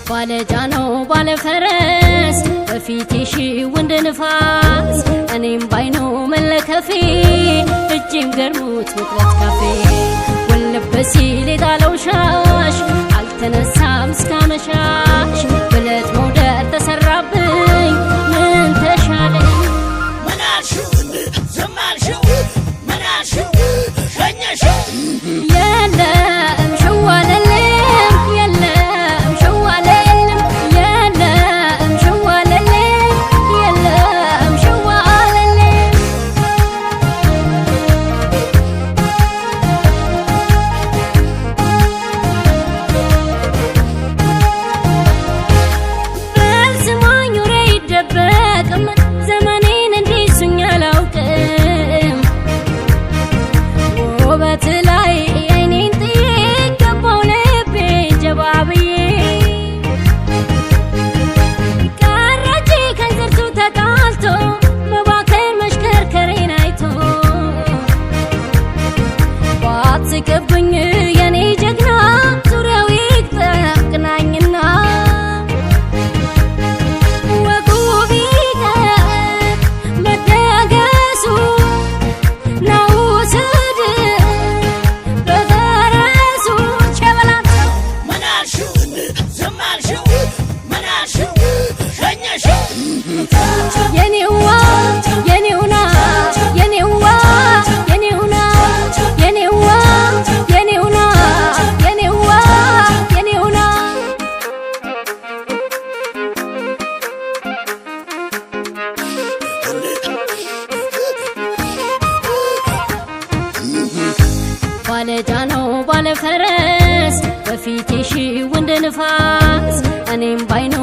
ባለጃኖ ባለፈረስ በፊትሽ ወንድ ንፋስ እኔም ባይኖ መለከፌ እጅም ገርሞት መቅረት ካፌ ወለበሲ ሌጣለው ሻሽ አልተነሳም እስካመሻሽ ብለት መውደድ ተሰራብኝ ምን ተሻለኝ ምናልሽው ዘማልሽው ምናልሽው ሸኘሽው የለም ሸዋለለም የለም ሸዋለለም የለም ሸዋለለም የለም ሸዋለለም በስማኝ ወሬ ይደበቅም ዘመኔን እንዲሱኝ አላውቅም ውበት ላይ አይኔን ጥዬ ገባው ልቤ ጀባብዬ ቀረች ከንዝርቱ ተጣልቶ መባከን መሽከርከሬን አይቶ ባትስቅብኝ የኔ ጀግና ዙሪያው ይግጠም ቅናኝና ወጉ ቢቀር መደገሱ ናውሰድ በፈረሱ ቸበላቸው ምናልሽው ዘማልሽው ምናልሽው ሸኘሽው የኔዋ የኔውና የኔዋ የኔውና የኔዋ የኔውና የኔዋ የኔውና ባለጃኖ ባለፈረስ በፊትሽ ወንድ ንፋስ እኔም ባይኖ